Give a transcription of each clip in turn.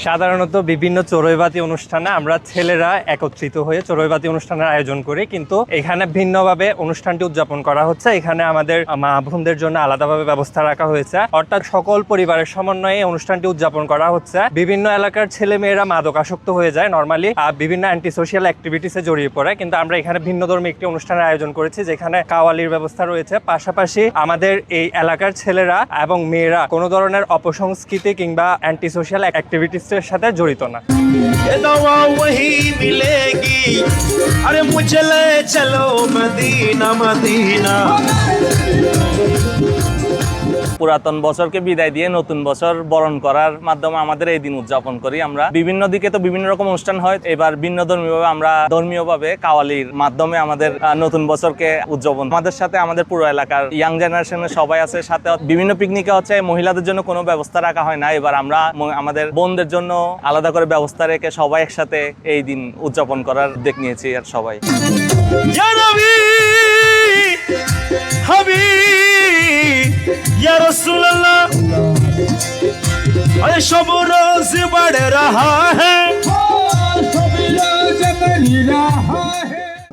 সাধারণত বিভিন্ন চড়ুইবাতি অনুষ্ঠানে আমরা ছেলেরা একত্রিত হয়ে চড়ুইবাতি অনুষ্ঠানের আয়োজন করি, কিন্তু এখানে ভিন্নভাবে অনুষ্ঠানটি উদযাপন করা হচ্ছে। এখানে আমাদের মা বোনদের জন্য আলাদাভাবে ব্যবস্থা রাখা হয়েছে, অর্থাৎ সকল পরিবারের সমন্বয়ে অনুষ্ঠানটি উদযাপন করা হচ্ছে। বিভিন্ন এলাকার ছেলে মেয়েরা মাদকাসক্ত হয়ে যায় নর্মালি, বিভিন্ন অ্যান্টি সোশিয়াল অ্যাক্টিভিটিসে জড়িয়ে পড়ে, কিন্তু আমরা এখানে ভিন্নধর্মী একটি অনুষ্ঠানের আয়োজন করেছি যেখানে কাওয়ালির ব্যবস্থা রয়েছে। পাশাপাশি আমাদের এই এলাকার ছেলেরা এবং মেয়েরা কোনো ধরনের অপসংস্কৃতি কিংবা অ্যান্টি সোশিয়াল অ্যাক্টিভিটিসের সাথে জড়িত না। अरे मुझे ले चलो मदीना मदीना। পুরাতন বছরকে বিদায় দিয়ে নতুন বছর বরণ করার মাধ্যমে আমাদের এই দিন উদযাপন করি। আমরা বিভিন্ন দিকে তো বিভিন্ন রকম অনুষ্ঠান হয়, এবার ভিন্ন ধর্মীয়ভাবে আমরা ধর্মীয়ভাবে কাওয়ালির মাধ্যমে আমাদের নতুন বছরকে উদযাপন। আমাদের সাথে আমাদের পুরো এলাকার ইয়াং জেনারেশনের সবাই আছে, সাথে বিভিন্ন পিকনিকে হচ্ছে মহিলাদের জন্য কোনো ব্যবস্থা রাখা হয় না। এবার আমরা আমাদের বোনদের জন্য আলাদা করে ব্যবস্থা রেখে সবাই একসাথে এই দিন উদযাপন করার উদ্যোগ নিয়েছি আর সবাই। या रसूल अल्लाह, अरे शब रोज बढ़ रहा है।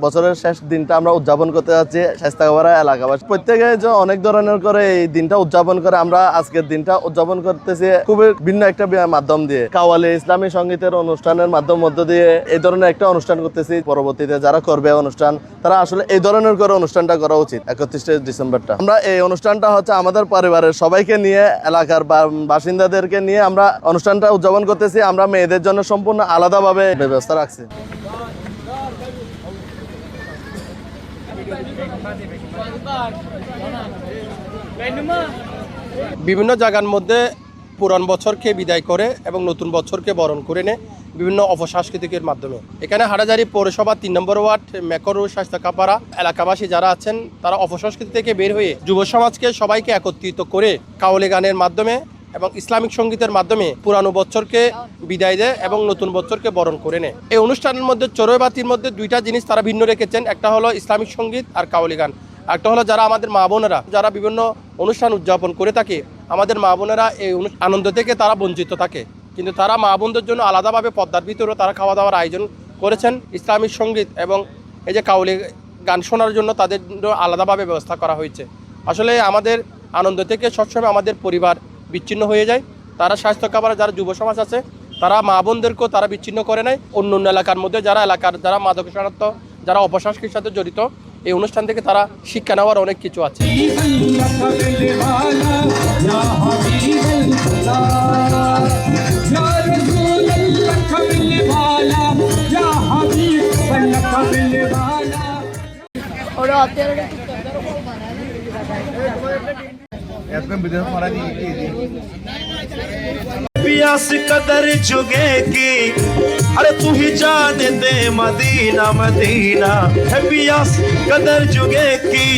বছরের শেষ দিনটা আমরা উদযাপন করতে যাচ্ছি শায়েস্তাগোপাড়া এলাকাবাসী প্রত্যেকে যে অনেক ধরনের করে এই দিনটা উদযাপন করে। আমরা আজকের দিনটা উদযাপন করতেছি খুবই ভিন্ন একটা মাধ্যম দিয়ে, কাওয়ালি ইসলামী সঙ্গীতের অনুষ্ঠানের মধ্য দিয়ে এই ধরনের একটা অনুষ্ঠান করতেছি। পরবর্তীতে যারা করবে অনুষ্ঠান তারা আসলে এই ধরনের করে অনুষ্ঠানটা করা উচিত। 31 ডিসেম্বরটা আমরা এই অনুষ্ঠানটা হচ্ছে আমাদের পরিবারের সবাইকে নিয়ে, এলাকার বাসিন্দাদেরকে নিয়ে আমরা অনুষ্ঠানটা উদযাপন করতেছি। আমরা মেয়েদের জন্য সম্পূর্ণ আলাদাভাবে ব্যবস্থা রাখছি। বিভিন্ন জায়গার মধ্যে পুরান বছরকে বিদায় করে এবং নতুন বছরকে বরণ করে নেয় বিভিন্ন অপসাংস্কৃতিকের মাধ্যমে। এখানে হাটাজারি পৌরসভা 3 নম্বর ওয়ার্ড মেকর শায়েস্তাগোপাড়া এলাকাবাসী যারা আছেন তারা অপসংস্কৃতি থেকে বের হয়ে যুব সমাজকে সবাইকে একত্রিত করে কাওয়ালি গানের মাধ্যমে এবং ইসলামিক সঙ্গীতের মাধ্যমে পুরানো বছরকে বিদায় দেয় এবং নতুন বছরকে বরণ করে নেয়। এই অনুষ্ঠানের মধ্যে চড়ুইবাতির মধ্যে দুইটা জিনিস তারা ভিন্ন রেখেছেন, একটা হলো ইসলামিক সঙ্গীত আর কাওয়ালি গান, একটা হলো যারা আমাদের মা বোনেরা যারা বিভিন্ন অনুষ্ঠান উদযাপন করে থাকে, আমাদের মা বোনেরা এই আনন্দ থেকে তারা বঞ্চিত থাকে, কিন্তু তারা মা বোনদের জন্য আলাদাভাবে পদ্মার ভিতরে তারা খাওয়া দাওয়ার আয়োজন করেছেন। ইসলামিক সঙ্গীত এবং এই যে কাওয়ালি গান শোনার জন্য তাদের আলাদাভাবে ব্যবস্থা করা হয়েছে। আসলে আমাদের আনন্দ থেকে সবসময় আমাদের পরিবার বিচ্ছিন্ন হয়ে যায়। তারা শায়েস্তাগোপাড়ার যারা যুব সমাজ আছে তারা মা বোনদেরকেও তারা বিচ্ছিন্ন করে নেয়। অন্য অন্য এলাকার মধ্যে যারা মাদকাসক্ত যারা অপসংস্কৃতির সাথে জড়িত, এই অনুষ্ঠান থেকে তারা শিক্ষা নেওয়ার অনেক কিছু আছে। प्यास कदर जुगेगी, अरे तू ही जान दे मदीना मदीना। है प्यास कदर जुगेगी।